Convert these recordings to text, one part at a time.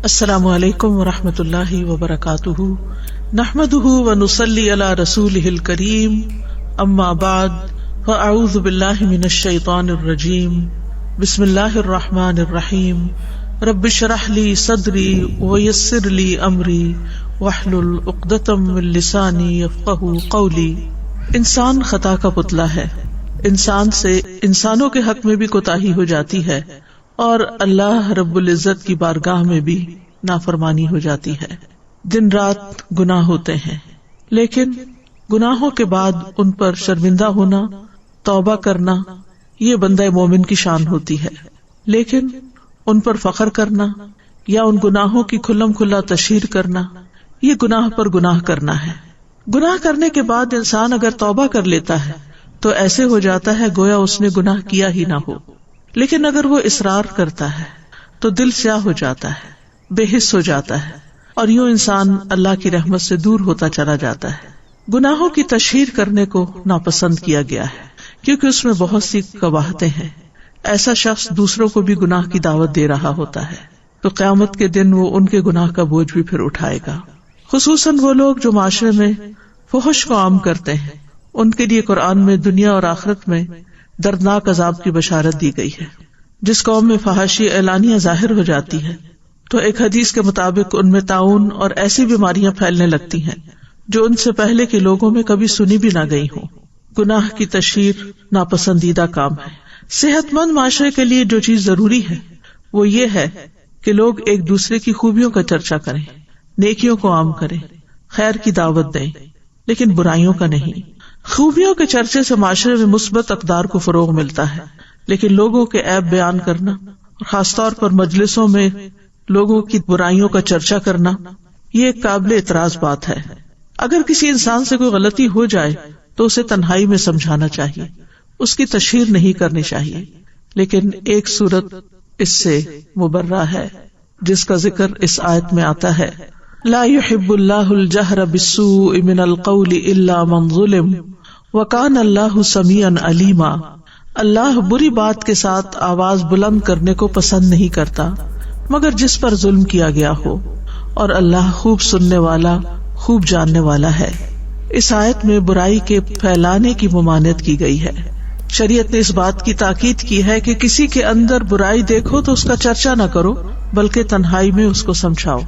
السلام علیکم ورحمۃ اللہ وبرکاتہ، نحمده ونصلی علی رسولہ الکریم، اما بعد فاعوذ باللہ من الشیطان الرجیم، بسم اللہ الرحمن الرحیم، رب اشرح لی صدری ویسر لی امری واحلل عقدۃ من لسانی یفقہوا قولی۔ انسان خطا کا پتلا ہے، انسان سے انسانوں کے حق میں بھی کوتاہی ہو جاتی ہے اور اللہ رب العزت کی بارگاہ میں بھی نافرمانی ہو جاتی ہے۔ دن رات گناہ ہوتے ہیں، لیکن گناہوں کے بعد ان پر شرمندہ ہونا، توبہ کرنا، یہ بندہ مومن کی شان ہوتی ہے۔ لیکن ان پر فخر کرنا یا ان گناہوں کی کھلم کھلا تشہیر کرنا، یہ گناہ پر گناہ کرنا ہے۔ گناہ کرنے کے بعد انسان اگر توبہ کر لیتا ہے تو ایسے ہو جاتا ہے گویا اس نے گناہ کیا ہی نہ ہو، لیکن اگر وہ اصرار کرتا ہے تو دل سیاہ ہو جاتا ہے، بے حس ہو جاتا ہے، اور یوں انسان اللہ کی رحمت سے دور ہوتا چلا جاتا ہے۔ گناہوں کی تشہیر کرنے کو ناپسند کیا گیا ہے کیونکہ اس میں بہت سی قباحتیں ہیں۔ ایسا شخص دوسروں کو بھی گناہ کی دعوت دے رہا ہوتا ہے تو قیامت کے دن وہ ان کے گناہ کا بوجھ بھی پھر اٹھائے گا۔ خصوصاً وہ لوگ جو معاشرے میں فحش کو عام کرتے ہیں، ان کے لیے قرآن میں دنیا اور آخرت میں دردناک عذاب کی بشارت دی گئی ہے۔ جس قوم میں فحاشی اعلانیہ ظاہر ہو جاتی ہے تو ایک حدیث کے مطابق ان میں طاعون اور ایسی بیماریاں پھیلنے لگتی ہیں جو ان سے پہلے کے لوگوں میں کبھی سنی بھی نہ گئی ہوں۔ گناہ کی تشہیر ناپسندیدہ کام ہے۔ صحت مند معاشرے کے لیے جو چیز ضروری ہے وہ یہ ہے کہ لوگ ایک دوسرے کی خوبیوں کا چرچا کریں، نیکیوں کو عام کریں، خیر کی دعوت دیں، لیکن برائیوں کا نہیں۔ خوبیوں کے چرچے سے معاشرے میں مثبت اقدار کو فروغ ملتا ہے، لیکن لوگوں کے عیب بیان کرنا اور خاص طور پر مجلسوں میں لوگوں کی برائیوں کا چرچا کرنا، یہ ایک قابل اعتراض بات ہے۔ اگر کسی انسان سے کوئی غلطی ہو جائے تو اسے تنہائی میں سمجھانا چاہیے، اس کی تشہیر نہیں کرنی چاہیے۔ لیکن ایک صورت اس سے مبرہ ہے جس کا ذکر اس آیت میں آتا ہے، لا يحب اللہ الجہر بالسوء من القول الا من ظلم وکان اللہ سمیعا علیما۔ اللہ بری بات کے ساتھ آواز بلند کرنے کو پسند نہیں کرتا مگر جس پر ظلم کیا گیا ہو، اور اللہ خوب سننے والا، خوب جاننے والا ہے۔ اس آیت میں برائی کے پھیلانے کی ممانعت کی گئی ہے۔ شریعت نے اس بات کی تاکید کی ہے کہ کسی کے اندر برائی دیکھو تو اس کا چرچا نہ کرو بلکہ تنہائی میں اس کو سمجھاؤ۔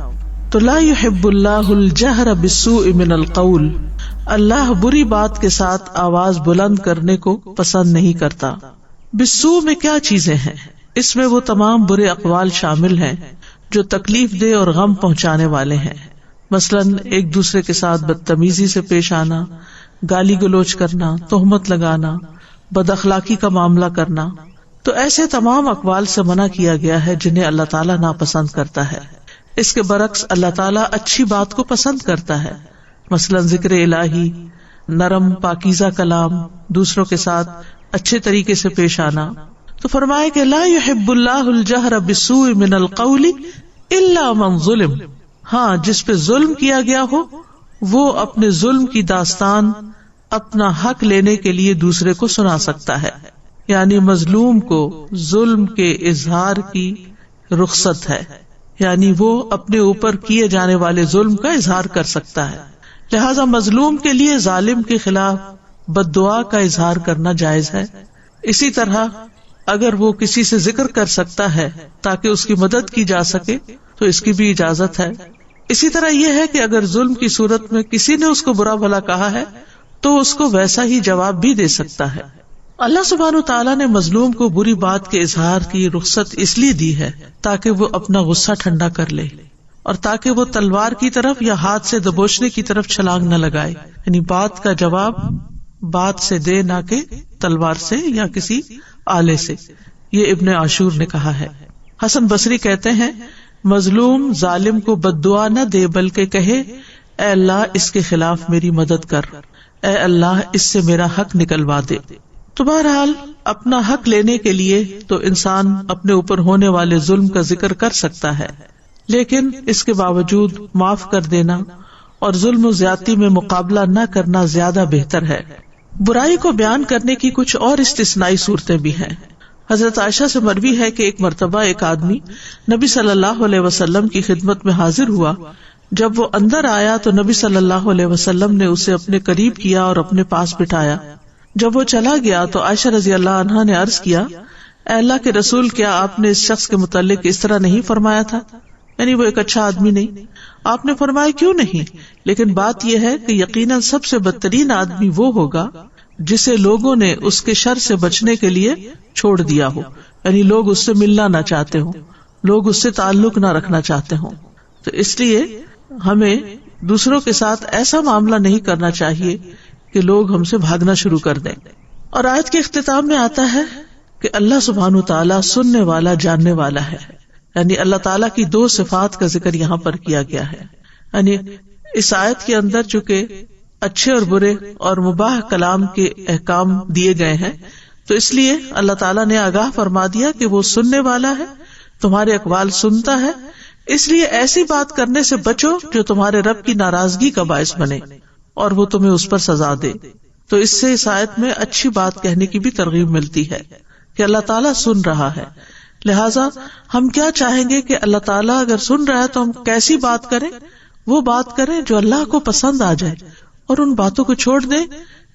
تو لا يحب اللہ الجہر بالسوء من القول، اللہ بری بات کے ساتھ آواز بلند کرنے کو پسند نہیں کرتا۔ بالسوء میں کیا چیزیں ہیں؟ اس میں وہ تمام برے اقوال شامل ہیں جو تکلیف دہ اور غم پہنچانے والے ہیں، مثلاً ایک دوسرے کے ساتھ بدتمیزی سے پیش آنا، گالی گلوچ کرنا، تہمت لگانا، بد اخلاقی کا معاملہ کرنا۔ تو ایسے تمام اقوال سے منع کیا گیا ہے جنہیں اللہ تعالیٰ ناپسند کرتا ہے۔ اس کے برعکس اللہ تعالیٰ اچھی بات کو پسند کرتا ہے، مثلاً ذکر الہی، نرم پاکیزہ کلام، دوسروں کے ساتھ اچھے طریقے سے پیش آنا۔ تو فرمائے کہ لا يحب اللہ الجہر بالسوء من القول الا من ظلم، ہاں جس پہ ظلم کیا گیا ہو وہ اپنے ظلم کی داستان اپنا حق لینے کے لیے دوسرے کو سنا سکتا ہے، یعنی مظلوم کو ظلم کے اظہار کی رخصت ہے، یعنی وہ اپنے اوپر کیے جانے والے ظلم کا اظہار کر سکتا ہے۔ لہذا مظلوم کے لیے ظالم کے خلاف بد دعا کا اظہار کرنا جائز ہے۔ اسی طرح اگر وہ کسی سے ذکر کر سکتا ہے تاکہ اس کی مدد کی جا سکے تو اس کی بھی اجازت ہے۔ اسی طرح یہ ہے کہ اگر ظلم کی صورت میں کسی نے اس کو برا بھلا کہا ہے تو اس کو ویسا ہی جواب بھی دے سکتا ہے۔ اللہ سبحانہ وتعالیٰ نے مظلوم کو بری بات کے اظہار کی رخصت اس لیے دی ہے تاکہ وہ اپنا غصہ ٹھنڈا کر لے اور تاکہ وہ تلوار کی طرف یا ہاتھ سے دبوچنے کی طرف چھلانگ نہ لگائے، یعنی بات کا جواب بات سے دے نہ کہ تلوار سے یا کسی آلے سے۔ یہ ابن عاشور نے کہا ہے۔ حسن بصری کہتے ہیں مظلوم ظالم کو بد دعا نہ دے بلکہ کہے اے اللہ اس کے خلاف میری مدد کر، اے اللہ اس سے میرا حق نکلوا دے۔ تو بہرحال اپنا حق لینے کے لیے تو انسان اپنے اوپر ہونے والے ظلم کا ذکر کر سکتا ہے، لیکن اس کے باوجود معاف کر دینا اور ظلم و زیادتی میں مقابلہ نہ کرنا زیادہ بہتر ہے۔ برائی کو بیان کرنے کی کچھ اور استثنائی صورتیں بھی ہیں۔ حضرت عائشہ سے مروی ہے کہ ایک مرتبہ ایک آدمی نبی صلی اللہ علیہ وسلم کی خدمت میں حاضر ہوا. جب وہ اندر آیا تو نبی صلی اللہ علیہ وسلم نے اسے اپنے قریب کیا اور اپنے پاس بٹھایا. جب وہ چلا گیا تو عائشہ رضی اللہ عنہا نے عرض کیا, اے اللہ کے رسول, کیا آپ نے اس شخص کے متعلق اس طرح نہیں فرمایا تھا؟ یعنی وہ ایک اچھا آدمی نہیں. آپ نے فرمایا کیوں نہیں, لیکن بات یہ ہے کہ یقیناً سب سے بدترین آدمی وہ ہوگا جسے لوگوں نے اس کے شر سے بچنے کے لیے چھوڑ دیا ہو, یعنی لوگ اس سے ملنا نہ چاہتے ہوں, لوگ اس سے تعلق نہ رکھنا چاہتے ہوں. تو اس لیے ہمیں دوسروں کے ساتھ ایسا معاملہ نہیں کرنا چاہیے کہ لوگ ہم سے بھاگنا شروع کر دیں. اور آیت کے اختتام میں آتا ہے کہ اللہ سبحانہ تعالیٰ سننے والا جاننے والا ہے, یعنی اللہ تعالیٰ کی دو صفات کا ذکر یہاں پر کیا گیا ہے. یعنی اس آیت کے اندر چونکہ اچھے اور برے اور مباح کلام کے احکام دیے گئے ہیں, تو اس لیے اللہ تعالیٰ نے آگاہ فرما دیا کہ وہ سننے والا ہے, تمہارے اقوال سنتا ہے, اس لیے ایسی بات کرنے سے بچو جو تمہارے رب کی ناراضگی کا باعث بنے اور وہ تمہیں اس پر سزا دے. تو اس سے اس آیت میں اچھی بات کہنے کی بھی ترغیب ملتی ہے کہ اللہ تعالیٰ سن رہا ہے. لہٰذا ہم کیا چاہیں گے کہ اللہ تعالیٰ اگر سن رہا ہے تو ہم کیسی بات کریں؟ وہ بات کریں جو اللہ کو پسند آ جائے, اور ان باتوں کو چھوڑ دیں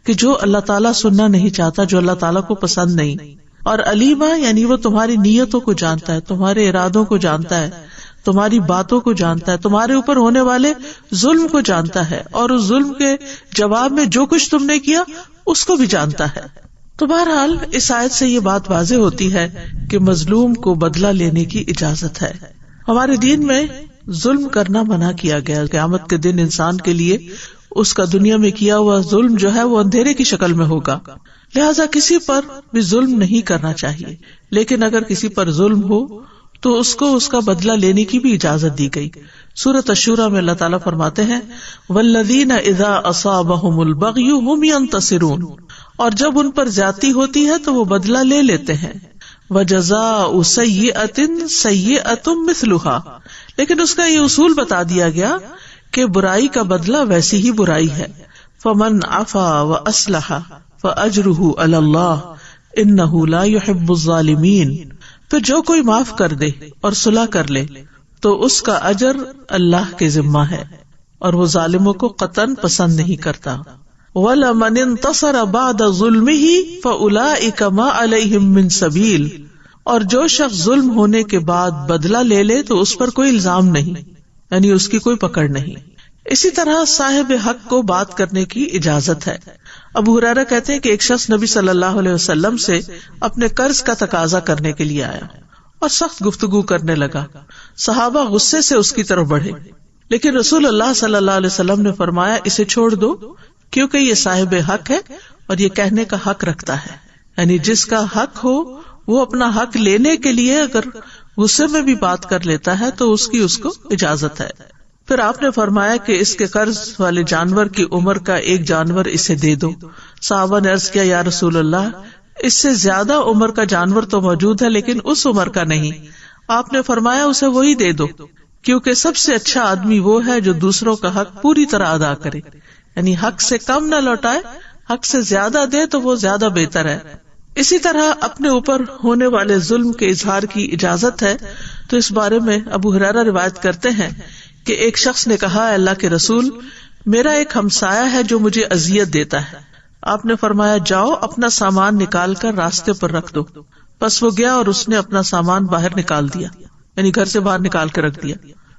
کہ جو اللہ تعالیٰ سننا نہیں چاہتا, جو اللہ تعالیٰ کو پسند نہیں. اور علیمہ یعنی وہ تمہاری نیتوں کو جانتا ہے, تمہارے ارادوں کو جانتا ہے, تمہاری باتوں کو جانتا ہے, تمہارے اوپر ہونے والے ظلم کو جانتا ہے, اور اس ظلم کے جواب میں جو کچھ تم نے کیا اس کو بھی جانتا ہے. تو بہرحال اس آیت سے یہ بات واضح ہوتی ہے کہ مظلوم کو بدلہ لینے کی اجازت ہے. ہمارے دین میں ظلم کرنا منع کیا گیا. قیامت کے دن انسان کے لیے اس کا دنیا میں کیا ہوا ظلم جو ہے وہ اندھیرے کی شکل میں ہوگا, لہذا کسی پر بھی ظلم نہیں کرنا چاہیے. لیکن اگر کسی پر ظلم ہو تو اس کو اس کا بدلہ لینے کی بھی اجازت دی گئی. سورۃ الشورى میں اللہ تعالیٰ فرماتے ہیں والذین اذا اصابهم البغی هم ينتصرون, اور جب ان پر زیادتی ہوتی ہے تو وہ بدلہ لے لیتے ہیں. وجزاء سیئۃ سیئۃ مثلها, لیکن اس کا یہ اصول بتا دیا گیا کہ برائی کا بدلہ ویسی ہی برائی ہے. فمن عفا واصلح فاجرہ علی اللہ انہ لا يحب الظالمین, پھر جو کوئی معاف کر دے اور صلح کر لے تو اس کا اجر اللہ کے ذمہ ہے, اور وہ ظالموں کو قطعاً پسند نہیں کرتا. وَلَمَنِ انتصر بعد ظلمه فَأُولَئِكَ مَا عَلَيْهِمْ مِنْ سَبِيلٍ, اور جو شخص ظلم ہونے کے بعد بدلہ لے لے تو اس پر کوئی الزام نہیں, یعنی اس کی کوئی پکڑ نہیں. اسی طرح صاحب حق کو بات کرنے کی اجازت ہے. ابو ہریرہ کہتے ہیں کہ ایک شخص نبی صلی اللہ علیہ وسلم سے اپنے قرض کا تقاضا کرنے کے لیے آیا اور سخت گفتگو کرنے لگا. صحابہ غصے سے اس کی طرف بڑھے, لیکن رسول اللہ صلی اللہ علیہ وسلم نے فرمایا اسے چھوڑ دو, کیونکہ یہ صاحب حق ہے اور یہ کہنے کا حق رکھتا ہے. یعنی جس کا حق ہو وہ اپنا حق لینے کے لیے اگر غصے میں بھی بات کر لیتا ہے تو اس کو اجازت ہے. پھر آپ نے فرمایا کہ اس کے قرض والے جانور کی عمر کا ایک جانور اسے دے دو. صحابہ نے عرض کیا یا رسول اللہ, اس سے زیادہ عمر کا جانور تو موجود ہے لیکن اس عمر کا نہیں. آپ نے فرمایا اسے وہی دے دو, کیونکہ سب سے اچھا آدمی وہ ہے جو دوسروں کا حق پوری طرح ادا کرے, یعنی حق سے کم نہ لوٹائے, حق سے زیادہ دے تو وہ زیادہ بہتر ہے. اسی طرح اپنے اوپر ہونے والے ظلم کے اظہار کی اجازت ہے. تو اس بارے میں ابو ہریرہ روایت کرتے ہیں کہ ایک شخص نے کہا اے اللہ کے رسول, میرا ایک ہمسایہ ہے جو مجھے اذیت دیتا ہے. آپ نے فرمایا جاؤ اپنا سامان نکال کر راستے پر رکھ دو. پس وہ گیا اور اس نے اپنا سامان باہر نکال دیا, یعنی گھر سے باہر نکال کے رکھ دیا.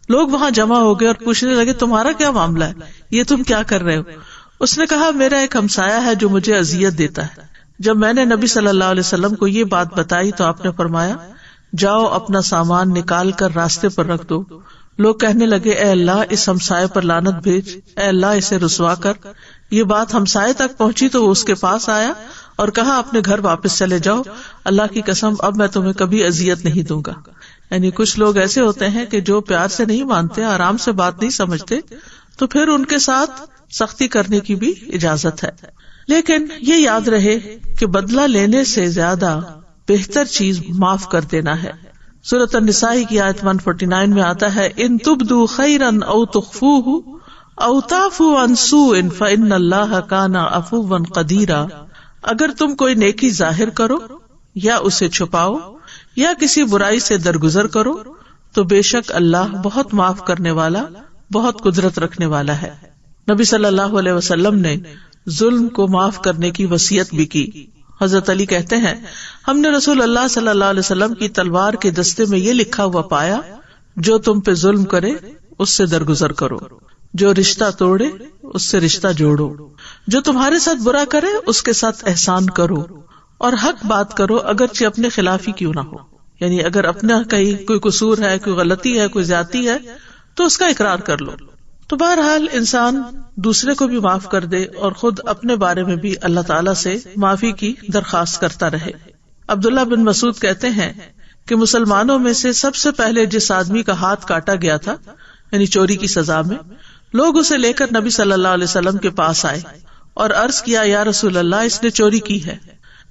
لوگ وہاں جمع ہو گئے اور پوچھنے لگے تمہارا کیا معاملہ ہے, یہ تم کیا کر رہے ہو؟ اس نے کہا میرا ایک ہمسایہ ہے جو مجھے اذیت دیتا ہے. جب میں نے نبی صلی اللہ علیہ وسلم کو یہ بات بتائی تو آپ نے فرمایا جاؤ اپنا سامان نکال کر راستے پر رکھ دو. لوگ کہنے لگے اے اللہ اس ہمسائے پر لعنت بھیج, اے اللہ اسے رسوا کر. یہ بات ہمسائے تک پہنچی تو وہ اس کے پاس آیا اور کہا اپنے گھر واپس چلے جاؤ, اللہ کی قسم اب میں تمہیں کبھی اذیت نہیں دوں گا. یعنی کچھ لوگ ایسے ہوتے ہیں کہ جو پیار سے نہیں مانتے, آرام سے بات نہیں سمجھتے, تو پھر ان کے ساتھ سختی کرنے کی بھی اجازت ہے. لیکن یہ یاد رہے کہ بدلہ لینے سے زیادہ بہتر چیز معاف کر دینا ہے. سورۃ النساء کی آیت 149 میں آتا ہے ان تبدوا خیرا او تخفوه او تعفوا عن سوء فان اللہ کان عفوا قدیرا. اگر تم کوئی نیکی ظاہر کرو یا اسے چھپاؤ یا کسی برائی سے درگزر کرو تو بے شک اللہ بہت معاف کرنے والا بہت قدرت رکھنے والا ہے۔ نبی صلی اللہ علیہ وسلم نے ظلم کو معاف کرنے کی وصیت بھی کی۔ حضرت علی کہتے ہیں ہم نے رسول اللہ صلی اللہ علیہ وسلم کی تلوار کے دستے میں یہ لکھا ہوا پایا، جو تم پہ ظلم کرے اس سے درگزر کرو، جو رشتہ توڑے اس سے رشتہ جوڑو، جو تمہارے ساتھ برا کرے اس کے ساتھ احسان کرو، اور حق بات کرو اگرچہ اپنے خلاف ہی کیوں نہ ہو۔ یعنی اگر اپنا کہیں کوئی قصور ہے، کوئی غلطی ہے، کوئی زیادتی ہے تو اس کا اقرار کر لو۔ تو بہرحال انسان دوسرے کو بھی معاف کر دے اور خود اپنے بارے میں بھی اللہ تعالیٰ سے معافی کی درخواست کرتا رہے۔ عبداللہ بن مسعود کہتے ہیں کہ مسلمانوں میں سے سب سے پہلے جس آدمی کا ہاتھ کاٹا گیا تھا، یعنی چوری کی سزا میں، لوگ اسے لے کر نبی صلی اللہ علیہ وسلم کے پاس آئے اور عرض کیا، یا رسول اللہ اس نے چوری کی ہے،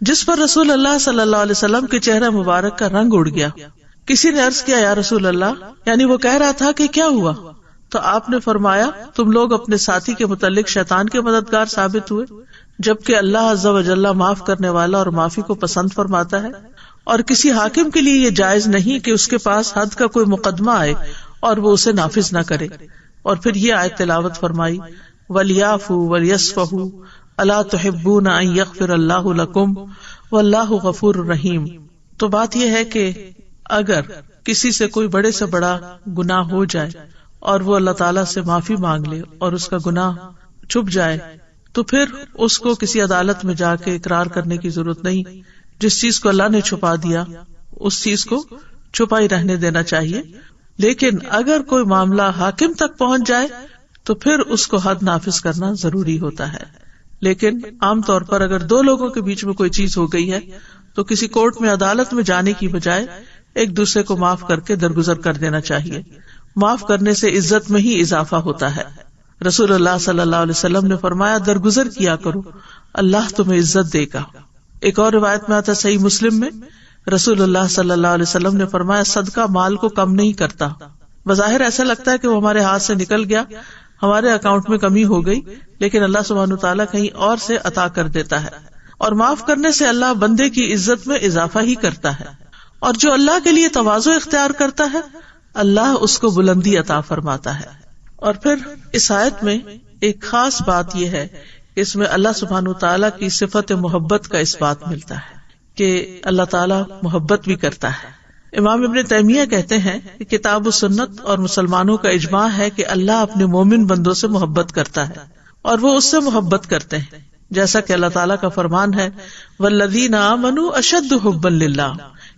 جس پر رسول اللہ صلی اللہ علیہ وسلم کے چہرہ مبارک کا رنگ اڑ گیا۔ کسی نے عرض کیا، یا رسول اللہ، یعنی وہ کہہ رہا تھا کہ کیا ہوا؟ تو آپ نے فرمایا، تم لوگ اپنے ساتھی کے متعلق شیطان کے مددگار ثابت ہوئے، جبکہ اللہ عز و جل معاف کرنے والا اور معافی کو پسند فرماتا ہے، اور کسی حاکم کے لیے یہ جائز نہیں کہ اس کے پاس حد کا کوئی مقدمہ آئے اور وہ اسے نافذ نہ کرے۔ اور پھر یہ آیت تلاوت فرمائی، وَلْيَعْفُوا وَلْيَصْفَحُوا أَلَا تُحِبُّونَ أَن يَغْفِرَ اللَّهُ لَكُمْ وَاللَّهُ غَفُورٌ رَحِيمٌ۔ تو بات یہ ہے کہ اگر کسی سے کوئی بڑے سے بڑا گناہ ہو جائے اور وہ اللہ تعالیٰ سے معافی مانگ لے اور اس کا گناہ چھپ جائے، تو پھر اس کو کسی عدالت میں جا کے اقرار کرنے کی ضرورت نہیں۔ جس چیز کو اللہ نے چھپا دیا اس چیز کو چھپا ہی رہنے دینا چاہیے۔ لیکن اگر کوئی معاملہ حاکم تک پہنچ جائے تو پھر اس کو حد نافذ کرنا ضروری ہوتا ہے۔ لیکن عام طور پر اگر دو لوگوں کے بیچ میں کوئی چیز ہو گئی ہے تو کسی کورٹ میں عدالت میں جانے کی بجائے ایک دوسرے کو معاف کر کے درگزر کر دینا چاہیے۔ معاف کرنے سے عزت میں ہی اضافہ ہوتا ہے۔ رسول اللہ صلی اللہ علیہ وسلم نے فرمایا، درگزر کیا کرو، اللہ تمہیں عزت دے گا۔ ایک اور روایت میں آتا صحیح مسلم میں رسول اللہ صلی اللہ علیہ وسلم نے فرمایا، صدقہ مال کو کم نہیں کرتا۔ بظاہر ایسا لگتا ہے کہ وہ ہمارے ہاتھ سے نکل گیا، ہمارے اکاؤنٹ میں کمی ہو گئی، لیکن اللہ سبحانہ تعالیٰ کہیں اور سے عطا کر دیتا ہے۔ اور معاف کرنے سے اللہ بندے کی عزت میں اضافہ ہی کرتا ہے، اور جو اللہ کے لیے تواضع اختیار کرتا ہے اللہ اس کو بلندی عطا فرماتا ہے۔ اور پھر اس آیت میں ایک خاص بات یہ ہے کہ اس میں اللہ سبحانہ تعالیٰ کی صفت محبت کا اس بات ملتا ہے کہ اللہ تعالیٰ محبت بھی کرتا ہے۔ امام ابن تیمیہ کہتے ہیں کہ کتاب و سنت اور مسلمانوں کا اجماع ہے کہ اللہ اپنے مومن بندوں سے محبت کرتا ہے اور وہ اس سے محبت کرتے ہیں، جیسا کہ اللہ تعالیٰ کا فرمان ہے، والذین آمنوا اشد حبا للہ،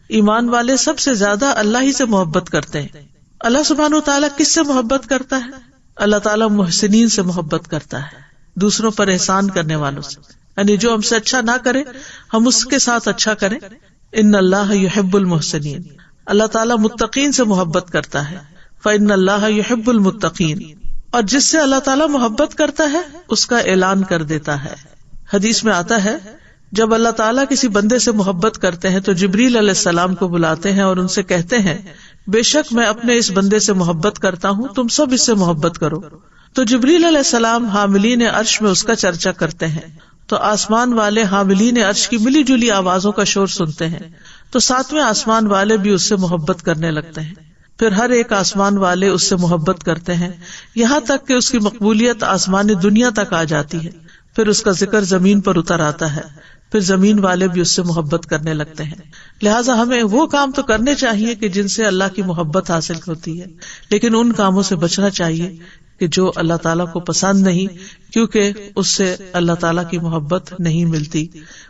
ایمان والے سب سے زیادہ اللہ ہی سے محبت کرتے ہیں۔ اللہ سبحانہ وتعالیٰ کس سے محبت کرتا ہے؟ اللہ تعالیٰ محسنین سے محبت کرتا ہے، دوسروں پر احسان کرنے والوں سے، یعنی جو ہم سے اچھا نہ کرے ہم اس کے ساتھ اچھا کریں۔ ان اللہ یحب المحسنین، اللہ تعالیٰ متقین سے محبت کرتا ہے، فإن اللہ یحب المتقین، اور جس سے اللہ تعالیٰ محبت کرتا ہے اس کا اعلان کر دیتا ہے۔ حدیث میں آتا ہے جب اللہ تعالیٰ کسی بندے سے محبت کرتے ہیں تو جبریل علیہ السلام کو بلاتے ہیں اور ان سے کہتے ہیں، بے شک میں اپنے اس بندے سے محبت کرتا ہوں، تم سب اس سے محبت کرو۔ تو جبریل علیہ السلام حاملین عرش میں اس کا چرچا کرتے ہیں، تو آسمان والے حاملین عرش کی ملی جلی آوازوں کا شور سنتے ہیں، تو ساتویں آسمان والے بھی اس سے محبت کرنے لگتے ہیں، پھر ہر ایک آسمان والے اس سے محبت کرتے ہیں، یہاں تک کہ اس کی مقبولیت آسمان دنیا تک آ جاتی ہے، پھر اس کا ذکر زمین پر اتر آتا ہے، پھر زمین والے بھی اس سے محبت کرنے لگتے ہیں۔ لہٰذا ہمیں وہ کام تو کرنے چاہیے کہ جن سے اللہ کی محبت حاصل ہوتی ہے، لیکن ان کاموں سے بچنا چاہیے کہ جو اللہ تعالیٰ کو پسند نہیں، کیونکہ اس سے اللہ تعالیٰ کی محبت نہیں ملتی۔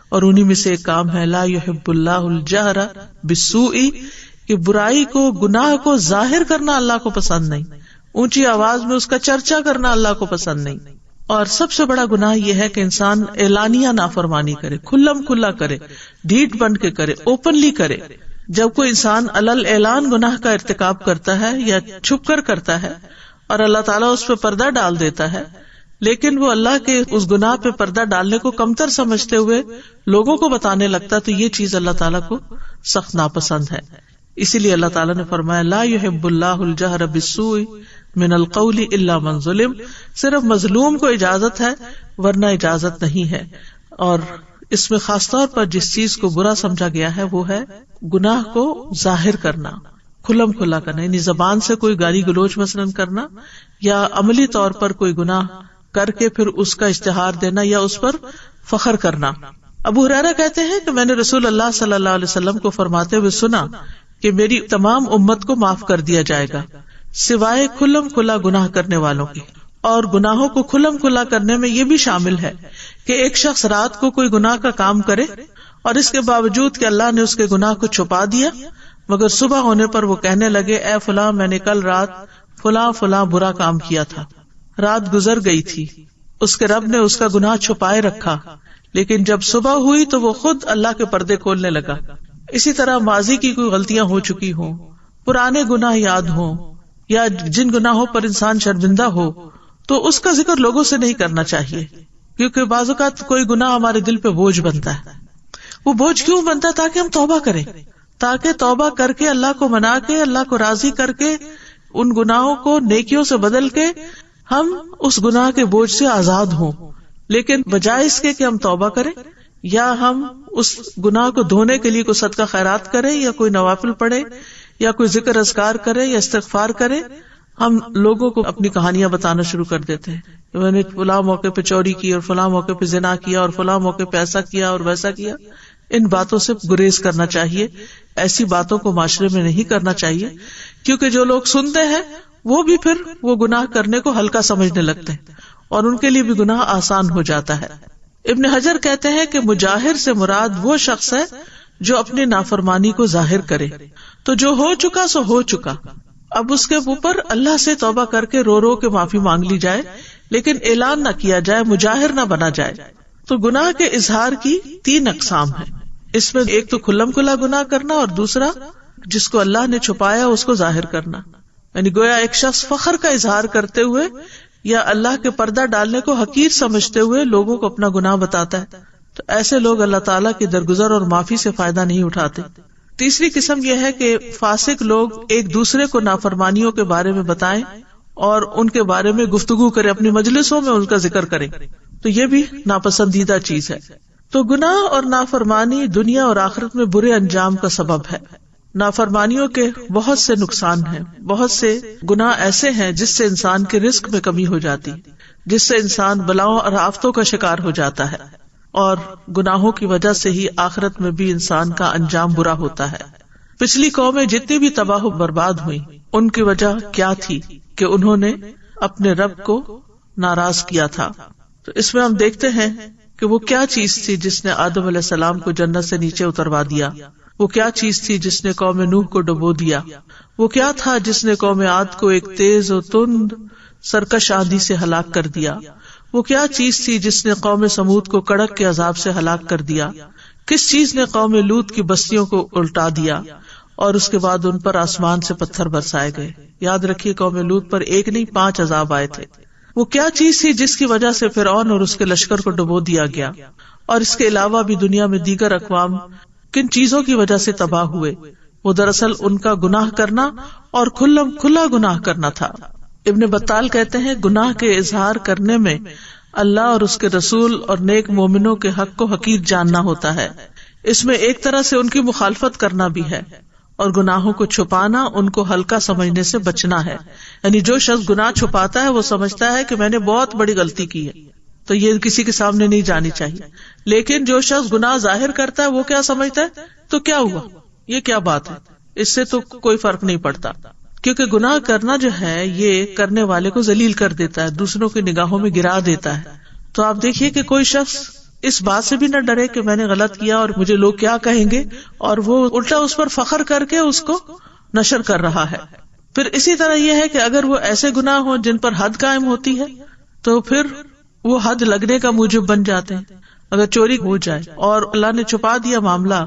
اور انہی میں سے ایک کام ہے لا یحب اللہ الجہر بالسوء، کہ برائی کو، گناہ کو ظاہر کرنا اللہ کو پسند نہیں، اونچی آواز میں اس کا چرچا کرنا اللہ کو پسند نہیں۔ اور سب سے بڑا گناہ یہ ہے کہ انسان اعلانیہ نافرمانی کرے، کھلم کھلا کرے، ڈھیٹ بن کے کرے، اوپنلی کرے۔ جب کوئی انسان علل اعلان گناہ کا ارتکاب کرتا ہے یا چھپ کر کرتا ہے اور اللہ تعالیٰ اس پہ پردہ ڈال دیتا ہے، لیکن وہ اللہ کے اس گناہ پہ پردہ ڈالنے کو کمتر سمجھتے ہوئے لوگوں کو بتانے لگتا، تو یہ چیز اللہ تعالیٰ کو سخت ناپسند ہے۔ اسی لیے اللہ تعالیٰ نے فرمایا لا یحب اللہ الجہر بالسوء من القول الا من ظلم، صرف مظلوم کو اجازت ہے ورنہ اجازت نہیں ہے۔ اور اس میں خاص طور پر جس چیز کو برا سمجھا گیا ہے وہ ہے گناہ کو ظاہر کرنا، کھلم کھلا کرنا، یعنی زبان سے کوئی گالی گلوچ مثلاً کرنا، یا عملی طور پر کوئی گناہ کر کے پھر اس کا اشتہار دینا یا اس پر فخر کرنا۔ ابو ہریرہ کہتے ہیں کہ میں نے رسول اللہ صلی اللہ علیہ وسلم کو فرماتے ہوئے سنا کہ میری تمام امت کو معاف کر دیا جائے گا سوائے کھلم کھلا گناہ کرنے والوں کے۔ اور گناہوں کو کھلم کھلا کرنے میں یہ بھی شامل ہے کہ ایک شخص رات کو کوئی گناہ کا کام کرے اور اس کے باوجود کہ اللہ نے اس کے گناہ کو چھپا دیا، مگر صبح ہونے پر وہ کہنے لگے اے فلاں میں نے کل رات فلاں فلاں برا کام کیا تھا، رات گزر گئی تھی، اس کے رب نے اس کا گناہ چھپائے رکھا، لیکن جب صبح ہوئی تو وہ خود اللہ کے پردے کھولنے لگا۔ اسی طرح ماضی کی کوئی غلطیاں ہو چکی ہوں، پرانے گناہ یاد ہوں، یا جن گناہوں پر انسان شرمندہ ہو تو اس کا ذکر لوگوں سے نہیں کرنا چاہیے، کیونکہ بعض اوقات کوئی گناہ ہمارے دل پہ بوجھ بنتا ہے۔ وہ بوجھ کیوں بنتا ہے؟ تاکہ ہم توبہ کریں، تاکہ توبہ کر کے اللہ کو منا کے اللہ کو راضی کر کے ان گناہوں کو نیکیوں سے بدل کے ہم اس گناہ کے بوجھ سے آزاد ہوں۔ لیکن بجائے اس کے کہ ہم توبہ کریں یا ہم اس گناہ کو دھونے کے لیے کوئی صدقہ خیرات کریں یا کوئی نوافل پڑھے یا کوئی ذکر اذکار کرے یا استغفار کرے، ہم لوگوں کو اپنی کہانیاں بتانا شروع کر دیتے ہیں، میں نے فلاں موقع پہ چوری کی اور فلاں موقع پہ زنا کیا اور فلاں موقع پہ ایسا کیا اور ویسا کیا۔ ان باتوں سے گریز کرنا چاہیے، ایسی باتوں کو معاشرے میں نہیں کرنا چاہیے، کیونکہ جو لوگ سنتے ہیں وہ بھی پھر وہ گناہ کرنے کو ہلکا سمجھنے لگتے ہیں اور ان کے لیے بھی گناہ آسان ہو جاتا ہے۔ ابن حجر کہتے ہیں کہ مجاہر سے مراد وہ شخص ہے جو اپنی نافرمانی کو ظاہر کرے، تو جو ہو چکا سو ہو چکا، اب اس کے اوپر اللہ سے توبہ کر کے رو رو کے معافی مانگ لی جائے، لیکن اعلان نہ کیا جائے، مجاہر نہ بنا جائے۔ تو گناہ کے اظہار کی 3 اقسام ہیں، اس میں ایک تو کھلم کھلا گناہ کرنا اور دوسرا جس کو اللہ نے چھپایا اس کو ظاہر کرنا، یعنی گویا ایک شخص فخر کا اظہار کرتے ہوئے یا اللہ کے پردہ ڈالنے کو حقیر سمجھتے ہوئے لوگوں کو اپنا گناہ بتاتا ہے، تو ایسے لوگ اللہ تعالیٰ کی درگزر اور معافی سے فائدہ نہیں اٹھاتے۔ تیسری قسم یہ ہے کہ فاسق لوگ ایک دوسرے کو نافرمانیوں کے بارے میں بتائیں اور ان کے بارے میں گفتگو کریں، اپنی مجلسوں میں ان کا ذکر کریں، تو یہ بھی ناپسندیدہ چیز ہے۔ تو گناہ اور نافرمانی دنیا اور آخرت میں برے انجام کا سبب ہے۔ نافرمانیوں کے بہت سے نقصان ہیں، بہت سے گناہ ایسے ہیں جس سے انسان کے رزق میں کمی ہو جاتی، جس سے انسان بلاؤں اور آفتوں کا شکار ہو جاتا ہے، اور گناہوں کی وجہ سے ہی آخرت میں بھی انسان کا انجام برا ہوتا ہے۔ پچھلی قومیں جتنی بھی تباہ و برباد ہوئی، ان کی وجہ کیا تھی؟ کہ انہوں نے اپنے رب کو ناراض کیا تھا۔ تو اس میں ہم دیکھتے ہیں کہ وہ کیا چیز تھی جس نے آدم علیہ السلام کو جنت سے نیچے اتروا دیا، وہ کیا چیز تھی جس نے قوم نوح کو ڈبو دیا، وہ کیا تھا جس نے قوم عاد کو ایک تیز و تند سرکش آندھی سے ہلاک کر دیا، وہ کیا چیز تھی جس نے قوم سمود کو کڑک کے عذاب سے ہلاک کر دیا، کس چیز نے قوم لوط کی بستیوں کو الٹا دیا اور اس کے بعد ان پر آسمان سے پتھر برسائے گئے۔ یاد رکھیے قوم لوط پر 1 نہیں 5 عذاب آئے تھے۔ وہ کیا چیز تھی جس کی وجہ سے فرعون اور اس کے لشکر کو ڈبو دیا گیا، اور اس کے علاوہ بھی دنیا میں دیگر اقوام کن چیزوں کی وجہ سے تباہ ہوئے؟ وہ دراصل ان کا گناہ کرنا اور کھلم کھلا گناہ کرنا تھا۔ ابن بطال کہتے ہیں گناہ کے اظہار کرنے میں اللہ اور اس کے رسول اور نیک مومنوں کے حق کو حقیر جاننا ہوتا ہے، اس میں ایک طرح سے ان کی مخالفت کرنا بھی ہے، اور گناہوں کو چھپانا ان کو ہلکا سمجھنے سے بچنا ہے۔ یعنی جو شخص گناہ چھپاتا ہے وہ سمجھتا ہے کہ میں نے بہت بڑی غلطی کی ہے، تو یہ کسی کے سامنے نہیں جانی چاہیے۔ لیکن جو شخص گناہ ظاہر کرتا ہے وہ کیا سمجھتا ہے؟ تو کیا ہوا، یہ کیا بات ہے، اس سے تو کوئی فرق نہیں پڑتا، کیونکہ گناہ کرنا جو ہے یہ کرنے والے کو ذلیل کر دیتا ہے، دوسروں کی نگاہوں میں گرا دیتا ہے۔ تو آپ دیکھیے کہ کوئی شخص اس بات سے بھی نہ ڈرے کہ میں نے غلط کیا اور مجھے لوگ کیا کہیں گے، اور وہ الٹا اس پر فخر کر کے اس کو نشر کر رہا ہے۔ پھر اسی طرح یہ ہے کہ اگر وہ ایسے گناہ ہوں جن پر حد قائم ہوتی ہے تو پھر وہ حد لگنے کا موجب بن جاتے ہیں۔ اگر چوری ہو جائے اور اللہ نے چھپا دیا معاملہ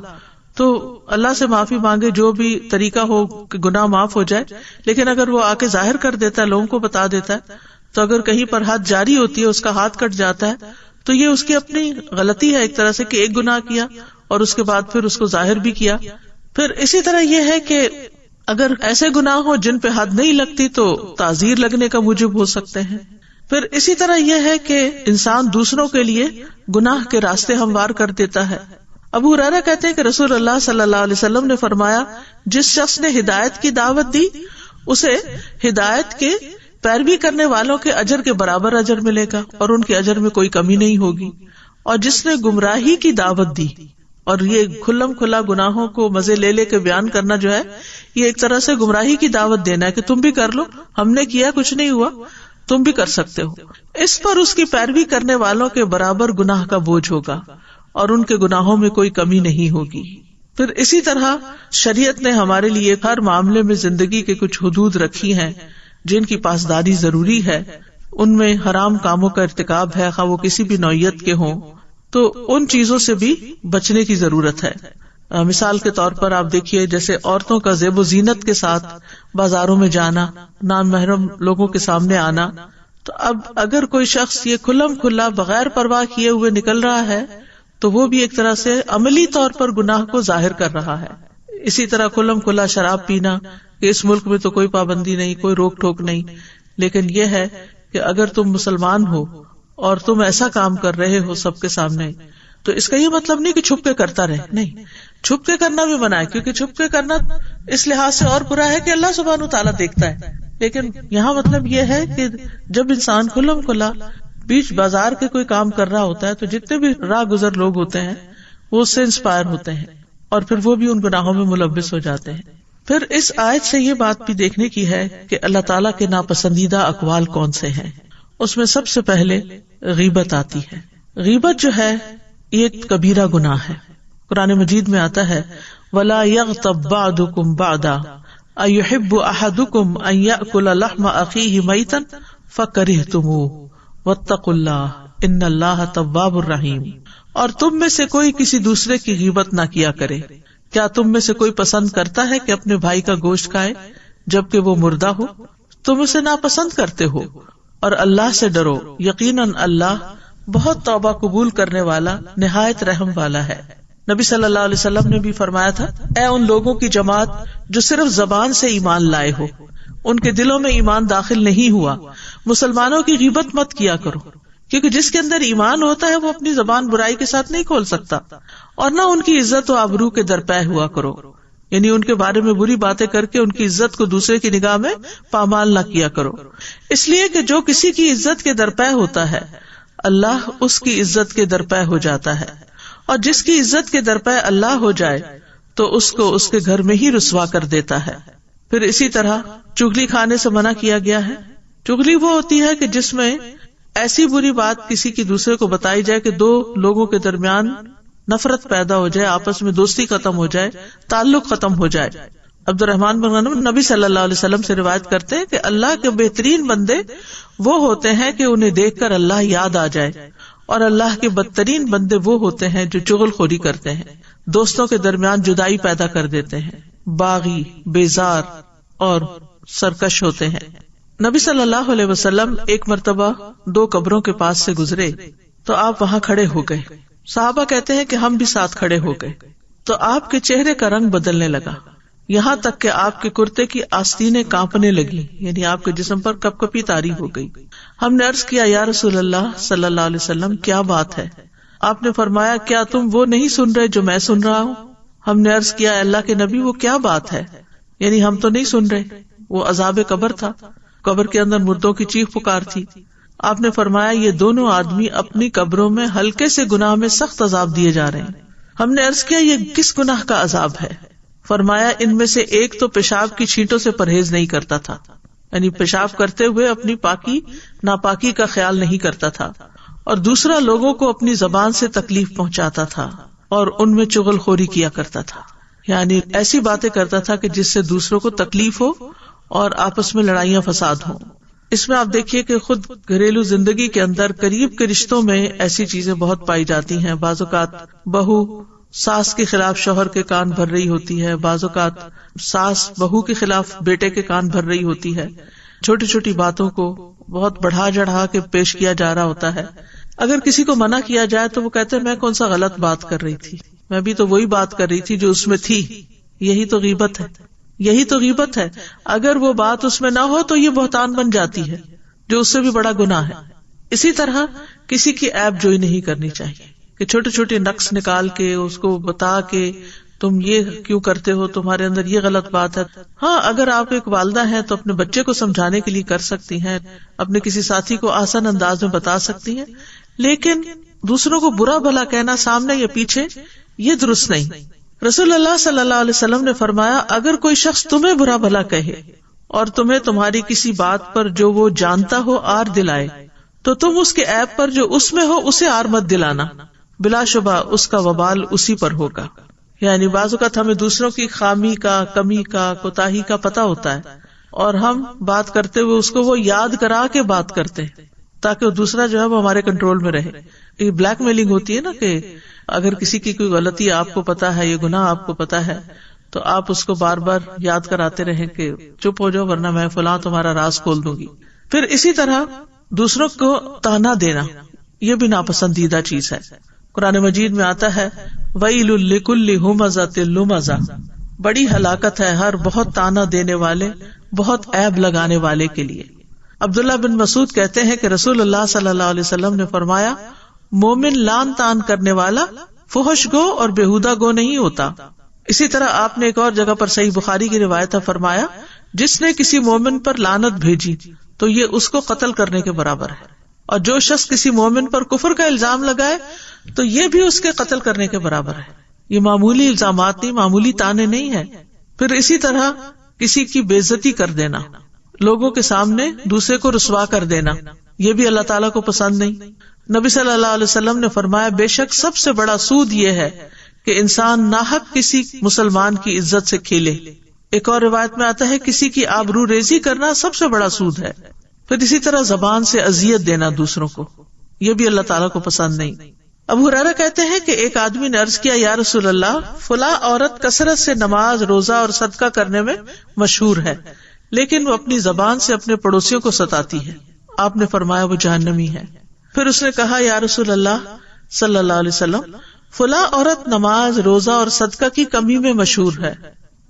تو اللہ سے معافی مانگے، جو بھی طریقہ ہو کہ گناہ معاف ہو جائے، لیکن اگر وہ آ کے ظاہر کر دیتا ہے، لوگوں کو بتا دیتا ہے، تو اگر کہیں پر حد جاری ہوتی ہے، اس کا ہاتھ کٹ جاتا ہے، تو یہ اس کی اپنی غلطی ہے ایک طرح سے کہ ایک گناہ کیا اور اس کے بعد پھر اس کو ظاہر بھی کیا۔ پھر اسی طرح یہ ہے کہ اگر ایسے گناہ ہوں جن پہ حد نہیں لگتی تو تعزیر لگنے کا موجب ہو سکتے ہیں، پھر اسی طرح یہ ہے کہ انسان دوسروں کے لیے گناہ کے راستے ہموار کر دیتا ہے. ابو ہریرہ کہتے ہیں کہ رسول اللہ صلی اللہ علیہ وسلم نے فرمایا، جس شخص نے ہدایت کی دعوت دی اسے ہدایت کے پیروی کرنے والوں کے اجر کے برابر اجر ملے گا اور ان کے اجر میں کوئی کمی نہیں ہوگی. اور جس نے گمراہی کی دعوت دی، اور یہ کھلم کھلا گناہوں کو مزے لے لے کے بیان کرنا جو ہے، یہ ایک طرح سے گمراہی کی دعوت دینا ہے کہ تم بھی کر لو، ہم نے کیا کچھ نہیں ہوا، تم بھی کر سکتے ہو. اس پر اس کی پیروی کرنے والوں کے برابر گناہ کا بوجھ ہوگا اور ان کے گناہوں میں کوئی کمی نہیں ہوگی. پھر اسی طرح شریعت نے ہمارے لیے ہر معاملے میں زندگی کے کچھ حدود رکھی ہیں جن کی پاسداری ضروری ہے. ان میں حرام کاموں کا ارتکاب ہے، خواہ وہ کسی بھی نوعیت کے ہوں، تو ان چیزوں سے بھی بچنے کی ضرورت ہے. مثال کے طور پر آپ دیکھیے، جیسے عورتوں کا زیب و زینت کے ساتھ بازاروں میں جانا، نامحرم لوگوں کے سامنے آنا. تو اب اگر کوئی شخص یہ کھلم کھلا بغیر پرواہ کیے ہوئے نکل رہا ہے تو وہ بھی ایک طرح سے عملی طور پر گناہ کو ظاہر کر رہا ہے. اسی طرح کھلم کھلا شراب پینا، کہ اس ملک میں تو کوئی پابندی نہیں، کوئی روک ٹوک نہیں، لیکن یہ ہے کہ اگر تم مسلمان ہو اور تم ایسا کام کر رہے ہو سب کے سامنے، تو اس کا یہ مطلب نہیں کہ چھپ کے کرتا رہے. نہیں، چھپ کے کرنا بھی منع ہے، کیونکہ چھپ کے کرنا اس لحاظ سے اور برا ہے کہ اللہ سبحانہ وتعالیٰ دیکھتا ہے. لیکن یہاں مطلب یہ ہے کہ جب انسان کھلم کھلا بیچ بازار کے کوئی کام کر رہا ہوتا ہے تو جتنے بھی راہ گزر لوگ ہوتے ہیں وہ اس سے انسپائر ہوتے ہیں اور پھر وہ بھی ان گناہوں میں ملوث ہو جاتے ہیں. پھر اس آیت سے یہ بات بھی دیکھنے کی ہے کہ اللہ تعالیٰ کے ناپسندیدہ اقوال کون سے ہیں. اس میں سب سے پہلے غیبت آتی ہے. غیبت جو ہے یہ ایک کبیرہ گناہ ہے. قرآن مجید میں آتا ہے وَلَا يَغْتَبْ بَعْضُكُمْ بَعْضًا أَيُحِبُّ أَحَدُكُمْ أَن يَأْكُلَ لَحْمَ أَخِيهِ مَيْتًا فَكَرِهْتُمُوهُ وَاتَّقُوا اللَّهَ إِنَّ اللَّهَ تَوَّابٌ رَحِيمٌ. اور تم میں سے کوئی کسی دوسرے کی غیبت نہ کیا کرے. کیا تم میں سے کوئی پسند کرتا ہے کہ اپنے بھائی کا گوشت کھائے جبکہ وہ مردہ ہو؟ تم اسے ناپسند کرتے ہو. اور اللہ سے ڈرو، یقیناً اللہ بہت توبہ قبول کرنے والا، نہایت رحم والا ہے. نبی صلی اللہ علیہ وسلم نے بھی فرمایا تھا، اے ان لوگوں کی جماعت جو صرف زبان سے ایمان لائے ہو، ان کے دلوں میں ایمان داخل نہیں ہوا، مسلمانوں کی غیبت مت کیا کرو، کیونکہ جس کے اندر ایمان ہوتا ہے وہ اپنی زبان برائی کے ساتھ نہیں کھول سکتا. اور نہ ان کی عزت و آبرو کے درپے ہوا کرو، یعنی ان کے بارے میں بری باتیں کر کے ان کی عزت کو دوسرے کی نگاہ میں پامال نہ کیا کرو. اس لیے کہ جو کسی کی عزت کے درپے ہوتا ہے اللہ اس کی عزت کے درپے ہو جاتا ہے، اور جس کی عزت کے درپے اللہ ہو جائے تو اس کو اس کے گھر میں ہی رسوا کر دیتا ہے. پھر اسی طرح چغلی کھانے سے منع کیا گیا ہے. چغلی وہ ہوتی ہے کہ جس میں ایسی بری بات کسی کی دوسرے کو بتائی جائے کہ دو لوگوں کے درمیان نفرت پیدا ہو جائے، آپس میں دوستی ختم ہو جائے، تعلق ختم ہو جائے. عبد الرحمن بن غنم نبی صلی اللہ علیہ وسلم سے روایت کرتے ہیں کہ اللہ کے بہترین بندے وہ ہوتے ہیں کہ انہیں دیکھ کر اللہ یاد آ جائے، اور اللہ کے بدترین بندے وہ ہوتے ہیں جو چغل خوری کرتے ہیں، دوستوں کے درمیان جدائی پیدا کر دیتے ہیں، باغی، بیزار اور سرکش ہوتے ہیں. نبی صلی اللہ علیہ وسلم ایک مرتبہ 2 قبروں کے پاس سے گزرے تو آپ وہاں کھڑے ہو گئے. صحابہ کہتے ہیں کہ ہم بھی ساتھ کھڑے ہو گئے تو آپ کے چہرے کا رنگ بدلنے لگا، یہاں تک کہ آپ کے کرتے کی آستینیں کانپنے لگی، یعنی آپ کے جسم پر کپ کپی طاری ہو گئی. ہم نے عرض کیا یا رسول اللہ صلی اللہ علیہ وسلم کیا بات ہے؟ آپ نے فرمایا کیا تم وہ نہیں سن رہے جو میں سن رہا ہوں؟ ہم نے عرض کیا اللہ کے نبی وہ کیا بات ہے؟ یعنی ہم تو نہیں سن رہے. وہ عذاب قبر تھا، قبر کے اندر مردوں کی چیخ پکار تھی. آپ نے فرمایا یہ دونوں آدمی اپنی قبروں میں ہلکے سے گناہ میں سخت عذاب دیے جا رہے ہیں. ہم نے عرض کیا یہ کس گناہ کا عذاب ہے؟ فرمایا ان میں سے ایک تو پیشاب کی چھینٹوں سے پرہیز نہیں کرتا تھا، یعنی پیشاب کرتے ہوئے اپنی پاکی ناپاکی کا خیال نہیں کرتا تھا، اور دوسرا لوگوں کو اپنی زبان سے تکلیف پہنچاتا تھا اور ان میں چغل خوری کیا کرتا تھا، یعنی ایسی باتیں کرتا تھا کہ جس سے دوسروں کو تکلیف ہو اور آپس میں لڑائیاں فساد ہوں. اس میں آپ دیکھیے کہ خود گھریلو زندگی کے اندر قریب کے رشتوں میں ایسی چیزیں بہت پائی جاتی ہیں. بعض اوقات بہو ساس کے خلاف شوہر کے کان بھر رہی ہوتی ہے، بعض اوقات ساس بہو کے خلاف بیٹے کے کان بھر رہی ہوتی ہے. چھوٹی چھوٹی باتوں کو بہت بڑھا چڑھا کے پیش کیا جا رہا ہوتا ہے. اگر کسی کو منع کیا جائے تو وہ کہتے ہیں میں کون سا غلط بات کر رہی تھی، میں بھی تو وہی بات کر رہی تھی جو اس میں تھی. یہی تو غیبت ہے، یہی تو غیبت ہے. اگر وہ بات اس میں نہ ہو تو یہ بہتان بن جاتی ہے. جو اس سے بھی بڑا گناہ ہے. اسی طرح کسی کی عیب جوئی نہیں کرنی چاہیے کہ چھوٹے چھوٹے نقص نکال کے اس کو بتا کے تم یہ کیوں کرتے ہو, تمہارے اندر یہ غلط بات ہے. ہاں, اگر آپ ایک والدہ ہیں تو اپنے بچے کو سمجھانے کے لیے کر سکتی ہیں, اپنے کسی ساتھی کو آسان انداز میں بتا سکتی ہیں, لیکن دوسروں کو برا بھلا کہنا سامنے یا پیچھے یہ درست نہیں. رسول اللہ صلی اللہ علیہ وسلم نے فرمایا, اگر کوئی شخص تمہیں برا بھلا کہے اور تمہیں تمہاری کسی بات پر جو وہ جانتا ہو آر دلائے تو تم اس کے عیب پر جو اس میں ہو اسے آر مت دلانا, بلا شبہ اس کا وبال اسی پر ہوگا. یعنی بعض اوقات ہمیں دوسروں کی خامی کا, کمی کا, کوتاہی کا پتہ ہوتا ہے اور ہم بات کرتے ہوئے اس کو وہ یاد کرا کے بات کرتے ہیں تاکہ وہ دوسرا جو ہے وہ ہمارے کنٹرول میں رہے. یہ بلیک میلنگ ہوتی ہے نا, کہ اگر کسی کی کوئی غلطی آپ کو پتا ہے, یہ گناہ آپ کو پتا ہے, تو آپ اس کو بار بار یاد کراتے رہیں کہ چپ ہو جاؤ ورنہ میں فلاں تمہارا راز کھول دوں گی. پھر اسی طرح دوسروں کو تانا دینا یہ بھی ناپسندیدہ چیز ہے. قرآن مجید میں آتا ہے وَيْلٌ لِكُلِّ هُمَزَةٍ لُمَزَةٍ, بڑی ہلاکت ہے ہر بہت تانا دینے والے, بہت عیب لگانے والے کے لیے. عبداللہ بن مسعود کہتے ہیں کہ رسول اللہ صلی اللہ علیہ وسلم نے فرمایا, مومن لان تان کرنے والا فحش گو اور بےہودہ گو نہیں ہوتا. اسی طرح آپ نے ایک اور جگہ پر صحیح بخاری کی روایت ہے فرمایا, جس نے کسی مومن پر لعنت بھیجی تو یہ اس کو قتل کرنے کے برابر ہے, اور جو شخص کسی مومن پر کفر کا الزام لگائے تو یہ بھی اس کے قتل کرنے کے برابر ہے. یہ معمولی الزامات نہیں, معمولی تانے نہیں ہے. پھر اسی طرح کسی کی بے عزتی کر دینا, لوگوں کے سامنے دوسرے کو رسوا کر دینا, یہ بھی اللہ تعالیٰ کو پسند نہیں. نبی صلی اللہ علیہ وسلم نے فرمایا, بے شک سب سے بڑا سود یہ ہے کہ انسان ناحق کسی مسلمان کی عزت سے کھیلے. ایک اور روایت میں آتا ہے کسی کی آبرو ریزی کرنا سب سے بڑا سود ہے. پھر اسی طرح زبان سے اذیت دینا دوسروں کو, یہ بھی اللہ تعالیٰ کو پسند نہیں. ابو ہریرہ کہتے ہیں کہ ایک آدمی نے عرض کیا, یا رسول اللہ, فلاں عورت کثرت سے نماز, روزہ اور صدقہ کرنے میں مشہور ہے, لیکن وہ اپنی زبان سے اپنے پڑوسیوں کو ستاتی ہے. آپ نے فرمایا وہ جہنمی ہے. پھر اس نے کہا, یا رسول اللہ صلی اللہ علیہ وسلم, فلاں عورت نماز, روزہ اور صدقہ کی کمی میں مشہور ہے,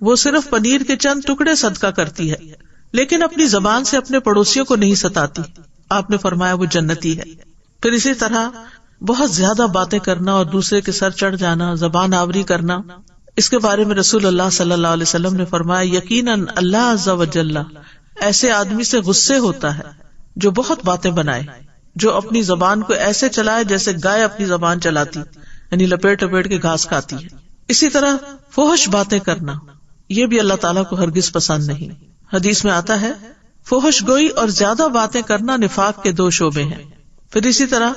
وہ صرف پنیر کے چند ٹکڑے صدقہ کرتی ہے لیکن اپنی زبان سے اپنے پڑوسیوں کو نہیں ستاتی. آپ نے فرمایا وہ جنتی ہے. پھر اسی طرح بہت زیادہ باتیں کرنا اور دوسرے کے سر چڑھ جانا, زبان آوری کرنا, اس کے بارے میں رسول اللہ صلی اللہ علیہ وسلم نے فرمایا, یقیناً اللہ عز و جل ایسے آدمی سے غصے ہوتا ہے جو بہت باتیں بنائے, جو اپنی زبان کو ایسے چلائے جیسے گائے اپنی زبان چلاتی, یعنی لپیٹ لپیٹ کے گھاس کھاتی ہے. اسی طرح فحش باتیں کرنا یہ بھی اللہ تعالیٰ کو ہرگز پسند نہیں. حدیث میں آتا ہے فحش گوئی اور زیادہ باتیں کرنا نفاق کے 2 شعبے ہیں. پھر اسی طرح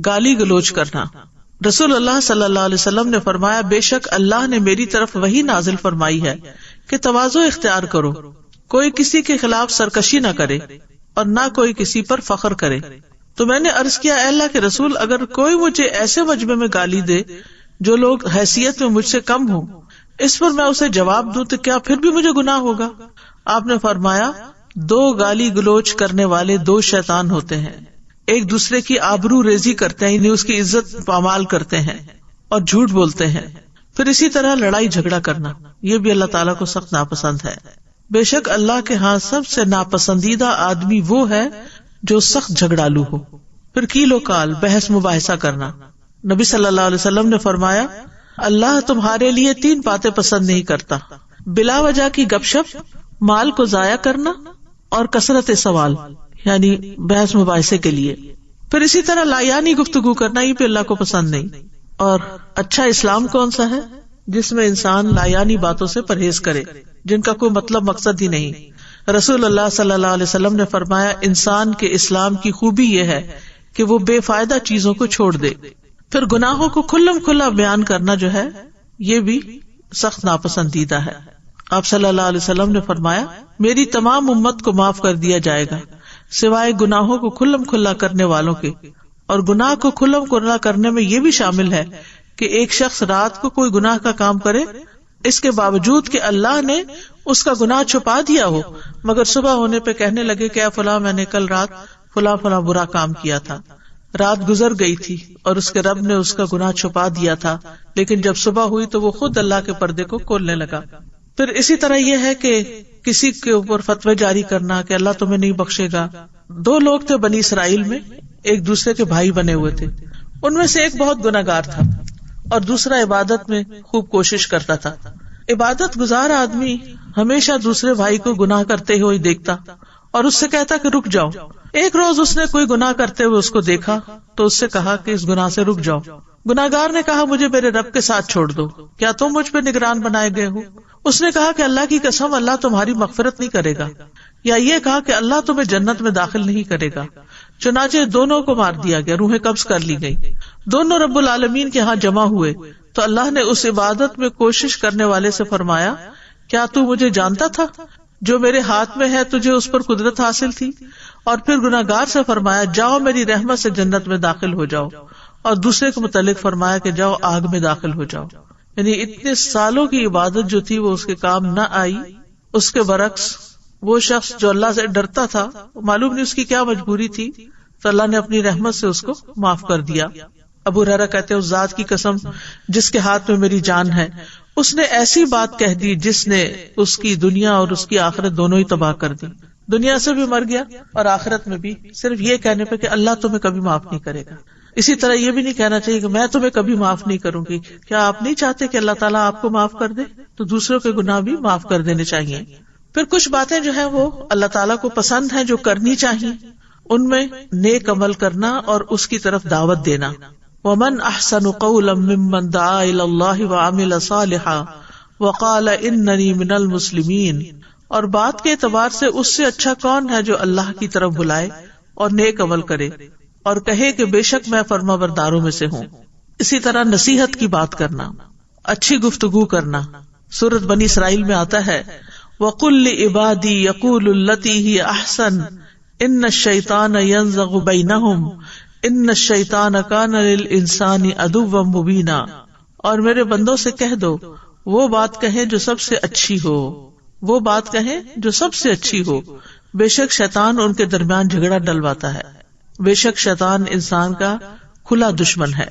گالی گلوچ کرنا. رسول اللہ صلی اللہ علیہ وسلم نے فرمایا, بے شک اللہ نے میری طرف وحی نازل فرمائی ہے کہ تواضع اختیار کرو, کوئی کسی کے خلاف سرکشی نہ کرے اور نہ کوئی کسی پر فخر کرے. تو میں نے عرض کیا, اے اللہ کے رسول, اگر کوئی مجھے ایسے مجمع میں گالی دے جو لوگ حیثیت میں مجھ سے کم ہوں, اس پر میں اسے جواب دوں تو کیا پھر بھی مجھے گناہ ہوگا؟ آپ نے فرمایا, 2 گالی گلوچ کرنے والے 2 شیطان ہوتے ہیں, ایک دوسرے کی آبرو ریزی کرتے ہیں, یعنی اس کی عزت پامال کرتے ہیں اور جھوٹ بولتے ہیں. پھر اسی طرح لڑائی جھگڑا کرنا یہ بھی اللہ تعالیٰ کو سخت ناپسند ہے. بے شک اللہ کے ہاں سب سے ناپسندیدہ آدمی وہ ہے جو سخت جھگڑالو ہو. پھر کیل و کال, بحث مباحثہ کرنا. نبی صلی اللہ علیہ وسلم نے فرمایا, اللہ تمہارے لیے 3 باتیں پسند نہیں کرتا, بلا وجہ کی گپ شپ, مال کو ضائع کرنا اور کثرت سوال, یعنی بحث مباحثے کے لیے. پھر اسی طرح لایانی گفتگو کرنا یہ بھی اللہ کو پسند نہیں. اور اچھا اسلام کون سا ہے جس میں انسان لایانی باتوں سے پرہیز کرے جن کا کوئی مطلب مقصد ہی نہیں. رسول اللہ صلی اللہ علیہ وسلم نے فرمایا, انسان کے اسلام کی خوبی یہ ہے کہ وہ بے فائدہ چیزوں کو چھوڑ دے. پھر گناہوں کو کھلم کھلا بیان کرنا جو ہے یہ بھی سخت ناپسندیدہ ہے. آپ صلی اللہ علیہ وسلم نے فرمایا, میری تمام امت کو معاف کر دیا جائے گا سوائے گناہوں کو کھلم کھلا کرنے والوں کے. اور گناہ کو کھلم کھلا کرنے میں یہ بھی شامل ہے کہ ایک شخص رات کو کوئی گناہ کا کام کرے, اس کے باوجود کہ اللہ نے اس کا گناہ چھپا دیا ہو, مگر صبح ہونے پہ کہنے لگے کہ اے فلاں, میں نے کل رات فلاں فلاں برا کام کیا تھا, رات گزر گئی تھی اور اس کے رب نے اس کا گناہ چھپا دیا تھا, لیکن جب صبح ہوئی تو وہ خود اللہ کے پردے کو کھولنے لگا. پھر اسی طرح یہ ہے کہ کسی کے اوپر فتوی جاری کرنا کہ اللہ تمہیں نہیں بخشے گا. 2 لوگ تھے بنی اسرائیل میں، ایک دوسرے کے بھائی بنے ہوئے تھے. ان میں سے ایک بہت گناہگار تھا اور دوسرا عبادت میں خوب کوشش کرتا تھا. عبادت گزار آدمی ہمیشہ دوسرے بھائی کو گناہ کرتے ہوئے دیکھتا اور اس سے کہتا کہ رک جاؤ. ایک روز اس نے کوئی گناہ کرتے ہوئے اس کو دیکھا تو اس سے کہا کہ اس گناہ سے رک جاؤ. گناہگار نے کہا مجھے میرے رب کے ساتھ چھوڑ دو، کیا تم مجھ پہ نگران بنائے گئے ہو؟ اس نے کہا کہ اللہ کی قسم اللہ تمہاری مغفرت نہیں کرے گا، یا یہ کہا کہ اللہ تمہیں جنت میں داخل نہیں کرے گا. چنانچہ دونوں کو مار دیا گیا، روحیں قبض کر لی گئی. دونوں رب العالمین کے ہاں جمع ہوئے تو اللہ نے اس عبادت میں کوشش کرنے والے سے فرمایا کیا تو مجھے جانتا تھا؟ جو میرے ہاتھ میں ہے تجھے اس پر قدرت حاصل تھی. اور پھر گناہگار سے فرمایا جاؤ میری رحمت سے جنت میں داخل ہو جاؤ، اور دوسرے کو متعلق فرمایا کہ جاؤ آگ میں داخل ہو جاؤ. یعنی اتنے سالوں کی عبادت جو تھی وہ اس کے کام نہ آئی. اس کے برعکس وہ شخص جو اللہ سے ڈرتا تھا، معلوم نہیں اس کی کیا مجبوری تھی، تو اللہ نے اپنی رحمت سے اس کو معاف کر دیا. ابو ہریرہ کہتے ہیں اس ذات کی قسم جس کے ہاتھ میں میری جان ہے، اس نے ایسی بات کہہ دی جس نے اس کی دنیا اور اس کی آخرت دونوں ہی تباہ کر دی. دنیا سے بھی مر گیا اور آخرت میں بھی، صرف یہ کہنے پہ کہ اللہ تمہیں کبھی معاف نہیں کرے گا. اسی طرح یہ بھی نہیں کہنا چاہیے کہ میں تمہیں کبھی معاف نہیں کروں گی. کیا آپ نہیں چاہتے کہ اللہ تعالیٰ آپ کو معاف کر دے؟ تو دوسروں کے گناہ بھی معاف کر دینے چاہیے. پھر کچھ باتیں جو ہیں وہ اللہ تعالیٰ کو پسند ہیں جو کرنی چاہیے، ان میں نیک عمل کرنا اور اس کی طرف دعوت دینا. ومن احسن قولا ممن دعا الى اللہ وعمل صالحا وقال اننی من المسلمین. اور بات کے اعتبار سے اس سے اچھا کون ہے جو اللہ کی طرف بلائے اور نیک عمل کرے اور کہے کہ بے شک میں فرما برداروں میں سے ہوں. اسی طرح نصیحت کی بات کرنا، اچھی گفتگو کرنا. سورۃ بنی اسرائیل میں آتا ہے وَقُلْ لِعِبَادِي يَقُولُ الَّتِي هِيَ أَحْسَنُ إِنَّ الشَّيْطَانَ يَنزَغُ بَيْنَهُمْ إِنَّ الشَّيْطَانَ كَانَ لِلْإِنسَانِ عَدُوًّا مُبِينًا. اور میرے بندوں سے کہہ دو وہ بات کہیں جو سب سے اچھی ہو، وہ بات کہیں جو سب سے اچھی ہو، بے شک شیطان ان کے درمیان جھگڑا ڈلواتا ہے. بے شک شیطان انسان کا کھلا دشمن ہے.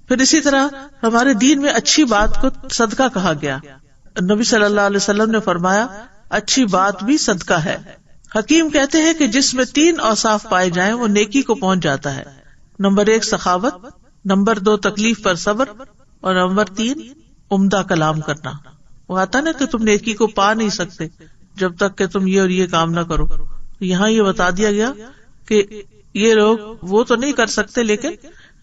پھر اسی طرح ہمارے دین میں اچھی بات کو صدقہ کہا گیا. نبی صلی اللہ علیہ وسلم نے فرمایا اچھی بات بھی صدقہ ہے. حکیم کہتے ہیں کہ جس میں 3 اوصاف پائے جائیں وہ نیکی کو پہنچ جاتا ہے. نمبر 1 سخاوت، نمبر 2 تکلیف پر صبر، اور نمبر 3 عمدہ کلام کرنا. وہ آتا نا کہ تم نیکی کو پا نہیں سکتے جب تک کہ تم یہ اور یہ کام نہ کرو. یہاں یہ بتا دیا گیا کہ یہ لوگ وہ تو نہیں کر سکتے لیکن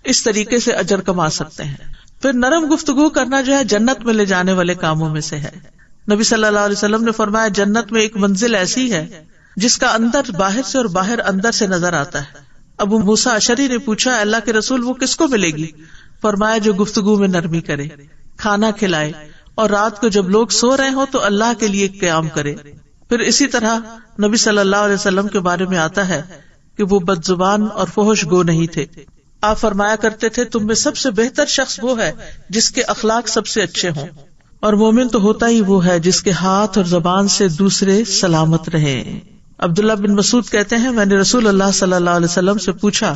اس طریقے سے اجر کما سکتے ہیں. پھر نرم گفتگو کرنا جو ہے جنت میں لے جانے والے کاموں میں سے ہے. نبی صلی اللہ علیہ وسلم نے فرمایا جنت میں ایک منزل ایسی ہے جس کا اندر باہر سے اور باہر اندر سے نظر آتا ہے. ابو موسیٰ اشعری نے پوچھا اللہ کے رسول وہ کس کو ملے گی؟ فرمایا جو گفتگو میں نرمی کرے، کھانا کھلائے، اور رات کو جب لوگ سو رہے ہوں تو اللہ کے لیے قیام کرے. پھر اسی طرح نبی صلی اللہ علیہ وسلم کے بارے میں آتا ہے کہ وہ بد زبان اور فحش گو نہیں تھے. آپ فرمایا کرتے تھے تم میں سب سے بہتر شخص وہ ہے جس کے اخلاق سب سے اچھے ہوں، اور مومن تو ہوتا ہی وہ ہے جس کے ہاتھ اور زبان سے دوسرے سلامت رہیں. عبداللہ بن مسعود کہتے ہیں میں نے رسول اللہ صلی اللہ علیہ وسلم سے پوچھا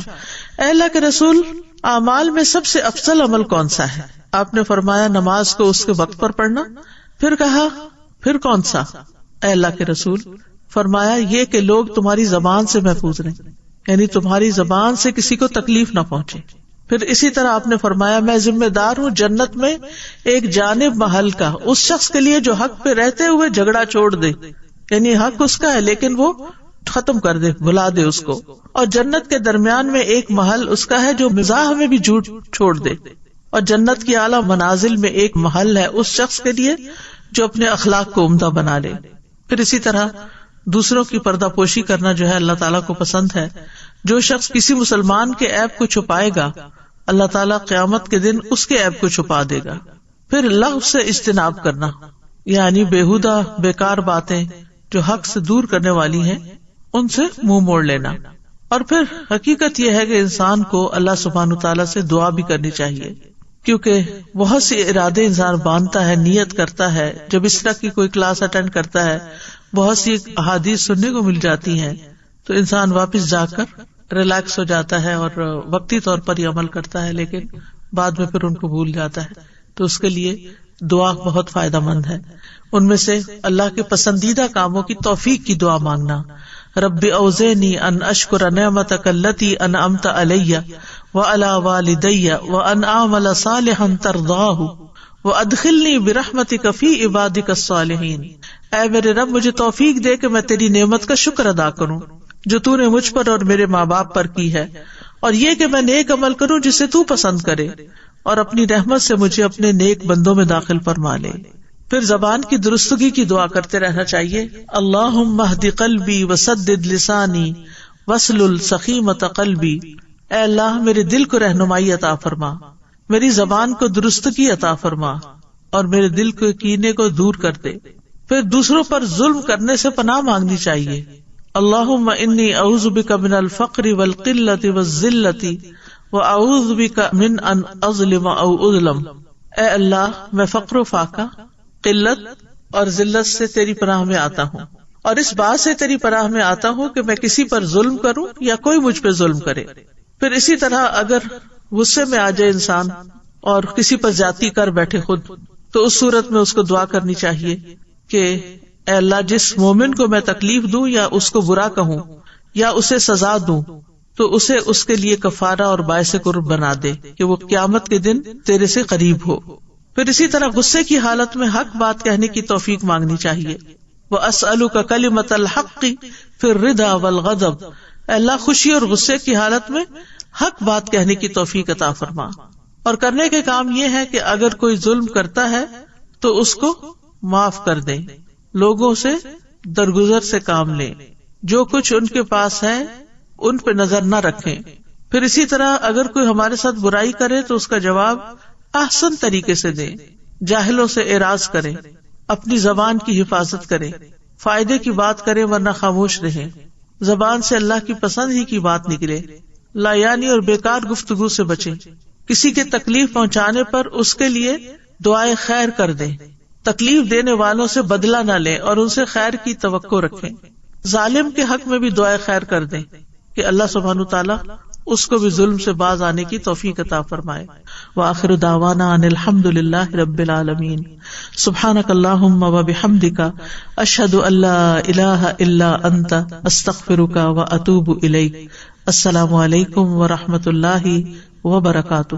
اے اللہ کے رسول اعمال میں سب سے افضل عمل کون سا ہے؟ آپ نے فرمایا نماز کو اس کے وقت پر پڑھنا. پھر کہا پھر کون سا اے اللہ کے رسول؟ فرمایا یہ کہ لوگ تمہاری زبان سے محفوظ رہیں، یعنی تمہاری زبان سے کسی کو تکلیف نہ پہنچے. پھر اسی طرح آپ نے فرمایا میں ذمہ دار ہوں جنت میں ایک جانب محل کا اس شخص کے لیے جو حق پہ رہتے ہوئے جھگڑا چھوڑ دے، یعنی حق اس کا ہے لیکن وہ ختم کر دے، بھلا دے اس کو. اور جنت کے درمیان میں ایک محل اس کا ہے جو مزاح میں بھی جھوٹ چھوڑ دے. اور جنت کی اعلیٰ منازل میں ایک محل ہے اس شخص کے لیے جو اپنے اخلاق کو عمدہ بنا لے. پھر اسی طرح دوسروں کی پردہ پوشی کرنا جو ہے اللہ تعالیٰ کو پسند ہے. جو شخص کسی مسلمان کے عیب کو چھپائے گا اللہ تعالیٰ قیامت کے دن اس کے عیب کو چھپا دے گا. پھر لغو سے اجتناب کرنا، یعنی بیہودہ بیکار باتیں جو حق سے دور کرنے والی ہیں ان سے منہ موڑ لینا. اور پھر حقیقت یہ ہے کہ انسان کو اللہ سبحانہ تعالیٰ سے دعا بھی کرنی چاہیے، کیونکہ بہت سے ارادے انسان باندھتا ہے، نیت کرتا ہے. جب اس طرح کی کوئی کلاس اٹینڈ کرتا ہے بہت سی احادیث سننے کو مل جاتی ہیں تو انسان واپس جا کر ریلیکس ہو جاتا ہے اور وقتی طور پر ہی عمل کرتا ہے، لیکن بعد میں پھر ان کو بھول جاتا ہے. تو اس کے لیے دعا بہت فائدہ مند ہے. ان میں سے اللہ کے پسندیدہ کاموں کی توفیق کی دعا مانگنا. رب اوزعنی ان اشکر نعمتک التی انعمت علی وعلی والدی وان اعمل صالحا ترضاہ وادخلنی برحمتک فی عبادک الصالحین. اے میرے رب مجھے توفیق دے کہ میں تیری نعمت کا شکر ادا کروں جو تو نے مجھ پر اور میرے ماں باپ پر کی ہے، اور یہ کہ میں نیک عمل کروں جسے تو پسند کرے، اور اپنی رحمت سے مجھے اپنے نیک بندوں میں داخل فرما لے. پھر زبان کی درستگی کی دعا کرتے رہنا چاہیے. اللہم اہد قلبی وسدد لسانی واسلل سخیمۃ قلبی. اے اللہ میرے دل کو رہنمائی عطا فرما، میری زبان کو درستگی عطا فرما، اور میرے دل کے کینے کو دور کر دے. پھر دوسروں پر ظلم کرنے سے پناہ مانگنی چاہیے. اللہم انی اعوذ بک من الفقر والقلۃ والذلۃ واعوذ بک من ان اظلم او اظلم. اے اللہ میں فقر و فاقہ، قلت اور ذلت سے تیری پناہ میں آتا ہوں، اور اس بات سے تیری پناہ میں آتا ہوں کہ میں کسی پر ظلم کروں یا کوئی مجھ پہ ظلم کرے. پھر اسی طرح اگر غصے میں آ جائے انسان اور کسی پر زیادتی کر بیٹھے خود، تو اس صورت میں اس کو دعا کرنی چاہیے کہ اے اللہ جس مومن کو میں تکلیف دوں یا اس کو برا کہوں یا اسے سزا دوں تو اسے اس کے لیے کفارہ اور باعث قرب بنا دے کہ وہ قیامت کے دن تیرے سے قریب ہو. پھر اسی طرح غصے کی حالت میں حق بات کہنے کی توفیق مانگنی چاہیے. وَأَسْأَلُكَ كَلِمَةَ الْحَقِّ فِي الرِّضَا وَالْغَضَبِ. اے اللہ خوشی اور غصے کی حالت میں حق بات کہنے کی توفیق عطا فرما. اور کرنے کے کام یہ ہے کہ اگر کوئی ظلم کرتا ہے تو اس کو معاف کر دیں، لوگوں سے درگزر سے کام لیں، جو کچھ ان کے پاس ہے ان پہ نظر نہ رکھیں. پھر اسی طرح اگر کوئی ہمارے ساتھ برائی کرے تو اس کا جواب احسن طریقے سے دیں، جاہلوں سے اعراض کریں، اپنی زبان کی حفاظت کریں، فائدے کی بات کریں ورنہ خاموش رہیں. زبان سے اللہ کی پسند ہی کی بات نکلے. لا یعنی اور بیکار گفتگو سے بچیں. کسی کے تکلیف پہنچانے پر اس کے لیے دعائے خیر کر دیں. تکلیف دینے والوں سے بدلہ نہ لیں اور ان سے خیر کی توقع رکھیں. ظالم کے حق میں بھی دعائے خیر کر دیں کہ اللہ سبحانہ تعالیٰ اس کو بھی ظلم سے باز آنے کی توفیق عطا فرمائے. وآخر دعوانا ان الحمد للہ رب العالمین. سبحانک اللہم وبحمدک اشہد ان لا الہ الا انت استغفرک واتوب الیک. السلام علیکم ورحمۃ اللہ وبرکاتہ.